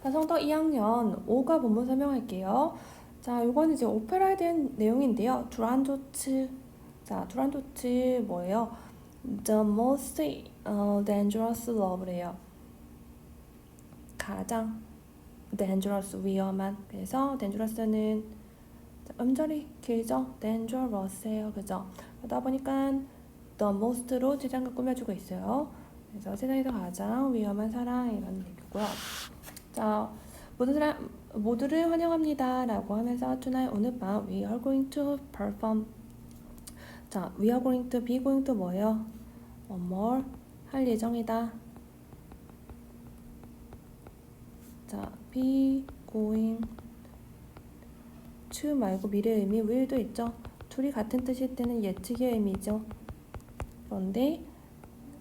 자, 성덕 2학년 5가 본문 설명할게요. 자, 요거는 이제 오페라에 대한 내용인데요. 두란도츠. 자, 두란도츠 뭐예요? The most dangerous love래요. 가장 dangerous 위험한. 그래서 dangerous는 음절이 길죠? dangerous예요. 그죠? 그러다 보니까 the most로 최장과 꾸며주고 있어요. 그래서 세상에서 가장 위험한 사랑 이런 얘기고요. 자, 모두를 환영합니다 라고 하면서 tonight 오늘 밤 we are going to perform. 자, we are going to be going to 뭐예요? one more 할 예정이다. 자, be going to 말고 미래 의미 will도 있죠. 둘이 같은 뜻일 때는 예측의 의미죠. 그런데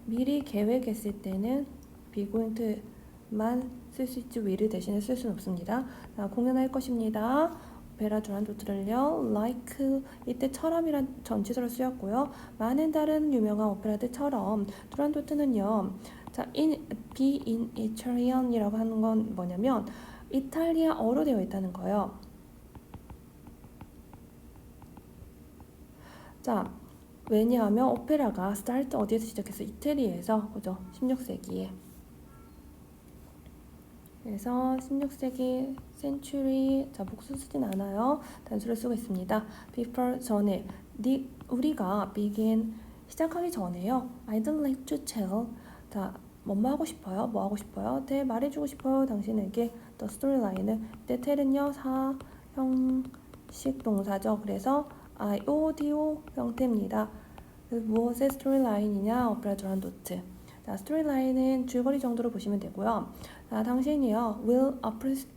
미리 계획했을 때는 be going to만 쓸 수 있지 will을 대신에 쓸 수는 없습니다. 자, 공연할 것입니다. 오페라 두란도트를요. like 이때,처럼이란 전치사로 쓰였고요. 많은 다른 유명한 오페라들처럼 두란도트는요. 자, be in Italian이라고 하는 건 뭐냐면 이탈리아어로 되어 있다는 거예요. 자, 왜냐하면 오페라가 start 어디에서 시작해서 이태리에서 그죠? 16세기에. 그래서 16세기 century 자 복수 쓰진 않아요. 단수를 쓰고 있습니다. before 전에 우리가 begin 시작하기 전에요. I'd like to tell 자 뭐뭐 하고 싶어요? 뭐 하고 싶어요? 네 말해주고 싶어요. 당신에게 the storyline은 때 tell은요 사형식 동사죠. 그래서 IODO 형태입니다. 무엇의 스토리라인이냐? 오페라 두란도트. 자, 스토리라인은 줄거리 정도로 보시면 되고요. 자, 당신이요 will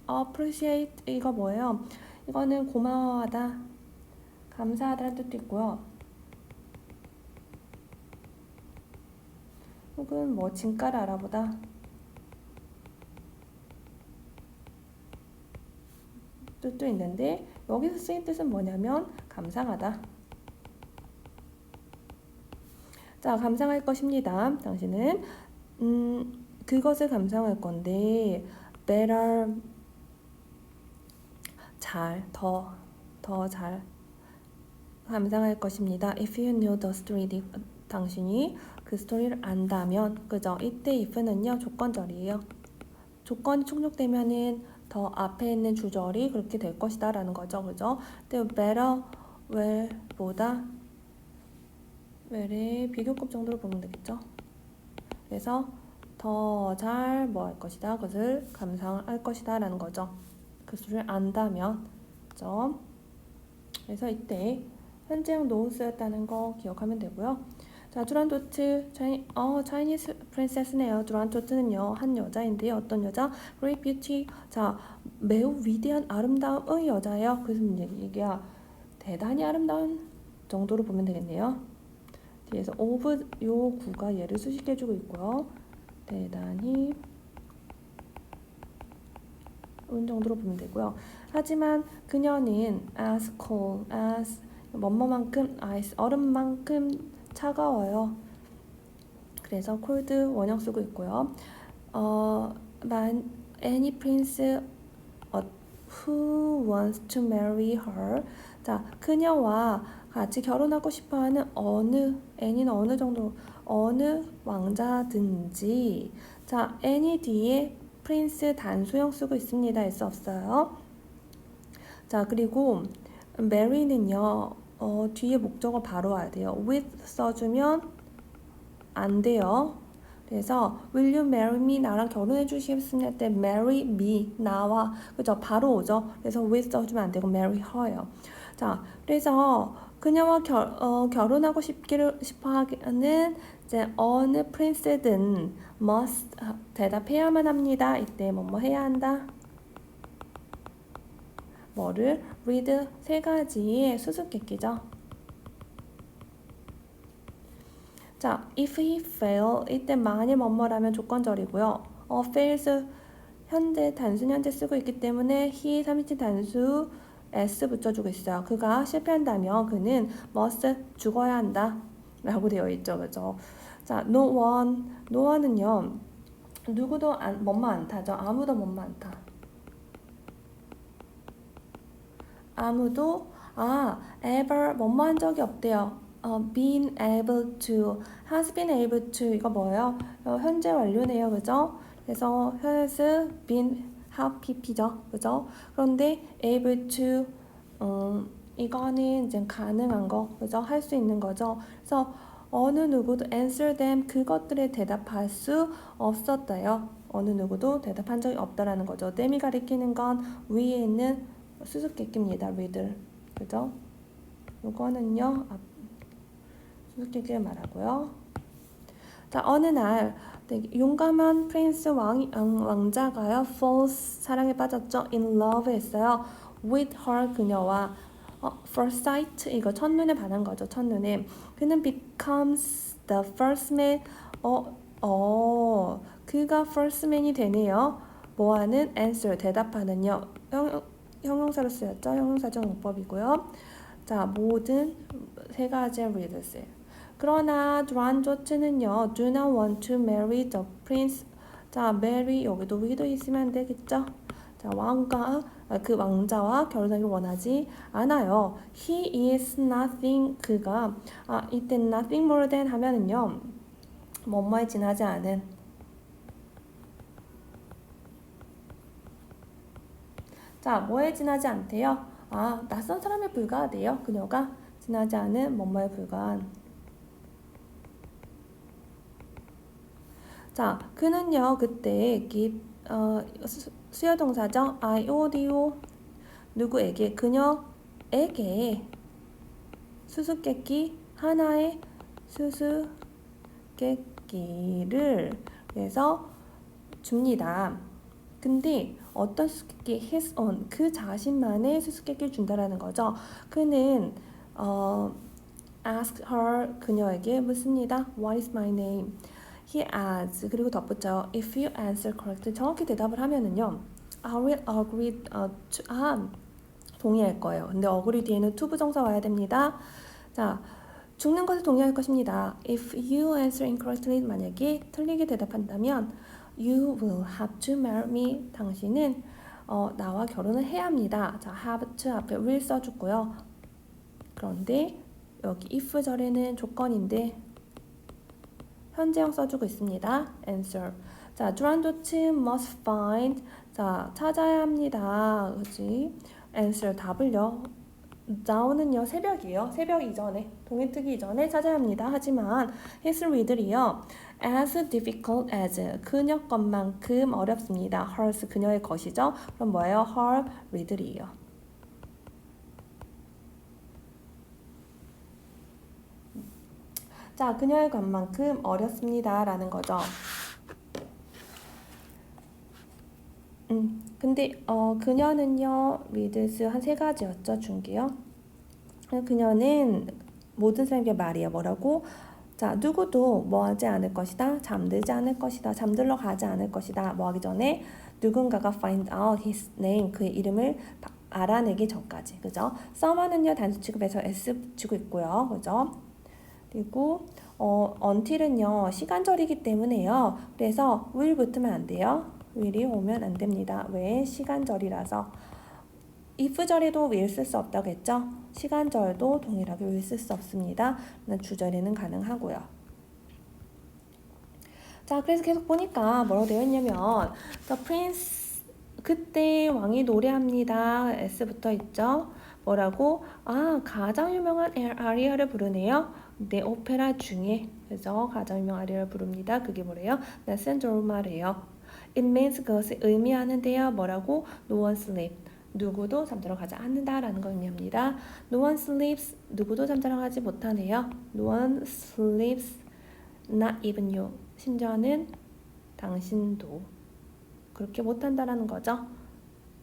appreciate 이거 뭐예요? 이거는 고마워하다, 감사하다는 뜻도 있고요. 혹은 뭐 진가를 알아보다. 뜻도 있는데 여기서 쓰인 뜻은 뭐냐면 감상하다. 자, 감상할 것입니다. 당신은 그것을 감상할 건데 better 더 잘 감상할 것입니다. If you knew the story 당신이 그 스토리를 안다면 그죠? 이때 if는요 조건절이에요. 조건이 충족되면은 더 앞에 있는 주절이 그렇게 될 것이다 라는 거죠. 그죠? 근데 better well보다 well의 비교급 정도로 보면 되겠죠. 그래서 더 잘 뭐 할 것이다. 그것을 감상할 것이다 라는 거죠. 그 수를 안다면 그죠? 그래서 이때 현재형 노우스였다는 거 기억하면 되고요. 자, 두란도트 차이니스 프린세스네요. 두란도트는요 한 여자인데요. 어떤 여자? Great beauty. 자, 매우 위대한 아름다움의 여자예요. 그래서 얘기야 대단히 아름다운 정도로 보면 되겠네요. 뒤에서 of 요 구가 얘를 수식해 주고 있고요. 대단히 은 정도로 보면 되고요. 하지만 그녀는 as cold as 뭐뭐만큼 ice 얼음만큼 차가워요. 그래서 cold 원형 쓰고 있고요. any prince who wants to marry her. 자, 그녀와 같이 결혼하고 싶어하는 any는 어느 정도 어느 왕자든지. 자, any 뒤에 프린스 단수형 쓰고 있습니다. S 없어요. 자, 그리고 marry는요 뒤에 목적어 바로 와야 돼요. with 써주면 안 돼요. 그래서 will you marry me 나랑 결혼해 주시겠습니까? 할 때 marry me 나와 그죠? 바로 오죠. 그래서 with 써주면 안 되고 marry her요. 자, 그래서 그녀와 결혼하고 싶어하는 이제 어느 프린스든 must 대답해야만 합니다. 이때 뭐뭐 해야 한다. 뭐를 read 세 가지의 수수께끼죠. 자, if he fail 이때 만일 뭐뭐라면 조건절이고요. fails 현재 단순 현재 쓰고 있기 때문에 he 3인칭 단수 s 붙여주고 있어요. 그가 실패한다면 그는 must 죽어야 한다 라고 되어 있죠. 그죠? 자, no one은요 누구도 뭐뭐 안 타죠. 아무도 뭐뭐 안 타. 아무도 ever 뭐뭐 한 적이 없대요. been able to, has been able to 이거 뭐예요? 현재 완료네요, 그죠? 그래서 has been have pp죠, 그죠? 그런데 able to 이거는 이제 가능한 거, 그죠? 할 수 있는 거죠. 그래서 어느 누구도 answer them 그것들에 대답할 수 없었다요. 어느 누구도 대답한 적이 없다라는 거죠. them이 가리키는 건 위에 있는 수수께끼입니다. 리들, 그죠? 이거는요 수수께끼를 말하고요. 자, 어느 날 용감한 프린스 왕자가요 falls 사랑에 빠졌죠. in love 했어요. with her 그녀와 first sight 이거 첫눈에 반한 거죠. 첫눈에 그는 becomes the first man 그가 first man이 되네요. 뭐하는 answer 대답하는요. 형용사로 쓰였죠. 형용사적 용법이고요. 자, 모든 세 가지의 readers. 그러나 드란조츠는요, do not want to marry the prince. 자, marry 여기도 위도 있으면 안 되겠죠? 자, 그 왕자와 결혼하기를 원하지 않아요. He is nothing. 그가 이때 nothing more than 하면은요, 뭐뭐에 지나지 않은. 자, 뭐에 지나지 않대요? 낯선 사람에 불과하대요. 그녀가 지나지 않은 뭐뭐에 불과한. 자, 그는요 그때 수요동사죠. IODO 누구에게? 그녀에게 수수께끼 하나의 수수께끼를 그래서 줍니다. 근데 어떤 수수께끼? his own 그 자신만의 수수께끼를 준다라는 거죠. 그는 ask her 그녀에게 묻습니다. What is my name? He adds 그리고 덧붙여요. If you answer correctly 정확히 대답을 하면은요, I will agree 동의할 거예요. 근데 agree 뒤에는 to 부정사 와야 됩니다. 자, 죽는 것을 동의할 것입니다. If you answer incorrectly 만약에 틀리게 대답한다면 you will have to marry me 당신은 나와 결혼을 해야 합니다. 자, have to 앞에 will 써주고요. 그런데 여기 if 절에는 조건인데 현재형 써주고 있습니다. answer. 자, 드란도츠 must find. 자, 찾아야 합니다. 그치? answer 답을요. now는요 새벽이에요. 새벽 이전에 동이 트기 이전에 찾아야 합니다. 하지만 his reader이요 as difficult as 그녀 것만큼 어렵습니다. hers 그녀의 것이죠. 그럼 뭐예요? her reader이에요. 자, 그녀의 것만큼 어렵습니다. 라는 거죠. 근데 그녀는요 reads 한 세 가지였죠. 중개요. 그녀는 모든 사람에게 말이에요. 뭐라고? 자, 누구도 뭐 하지 않을 것이다. 잠들지 않을 것이다. 잠들러 가지 않을 것이다. 뭐 하기 전에 누군가가 find out his name 그의 이름을 알아내기 전까지. 그죠? someone은요 단수 취급해서 s 붙이고 있고요. 그죠? 그리고 until은요 시간절이기 때문에요. 그래서 will 붙으면 안 돼요. will이 오면 안 됩니다. 왜? 시간절이라서. if 절에도 will 쓸 수 없다고 했죠. 시간절도 동일하게 will 쓸 수 없습니다. 주절에는 가능하고요. 자, 그래서 계속 보니까 뭐라고 되어 있냐면 the prince 그때 왕이 노래합니다. s 붙어 있죠. 뭐라고? 가장 유명한 아리아를 부르네요. 네, 오페라 중에 그래서 가장 유명한 아리아를 부릅니다. 그게 뭐래요? 나센조르마래요. It means 그것을 의미하는데요. 뭐라고? No one sleep. 누구도 잠자러 가지 않는다라는 걸 의미합니다. No one sleeps. 누구도 잠자러 가지 못하네요. No one sleeps. Not even you. 심지어는 당신도 그렇게 못한다라는 거죠.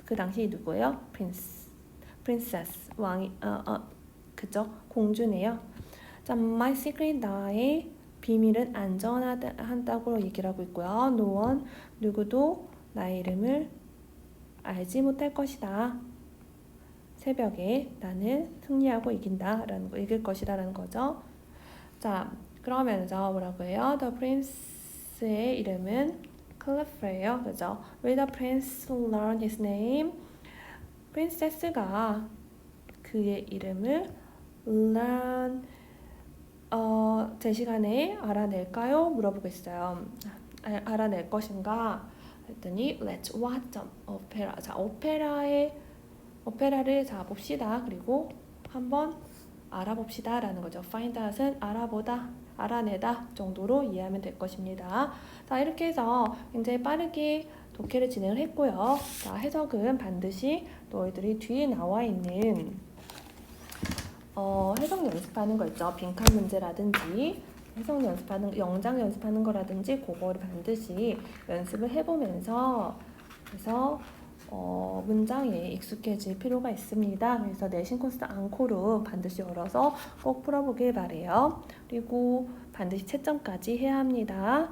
그 당시 누구예요? princess 왕이 그죠? 공주네요. 자, my secret 나의 비밀은 안전하다고 얘기를 하고 있고요. No one 누구도 나의 이름을 알지 못할 것이다. 새벽에 나는 승리하고 이길 것이다라는 거죠. 자, 그러면서 뭐라고 해요? The prince의 이름은 클레프예요. 그죠? Will the prince learn his name? 프린세스가 그의 이름을 learn 제 시간에 알아낼까요? 물어보고 있어요. 알아낼 것인가? 했더니 let's watch some opera. 자, 오페라를 자 봅시다. 그리고 한번 알아봅시다 라는 거죠. find out은 알아보다, 알아내다 정도로 이해하면 될 것입니다. 자, 이렇게 해서 굉장히 빠르게 독해를 진행을 했고요. 자, 해석은 반드시 너희들이 뒤에 나와 있는 해석 연습하는 거 있죠. 빈칸 문제라든지 해석 연습하는, 영장 연습하는 거라든지 그거를 반드시 연습을 해보면서 그래서 문장에 익숙해질 필요가 있습니다. 그래서 내신 코스 앙코르 반드시 열어서 꼭 풀어보길 바래요. 그리고 반드시 채점까지 해야 합니다.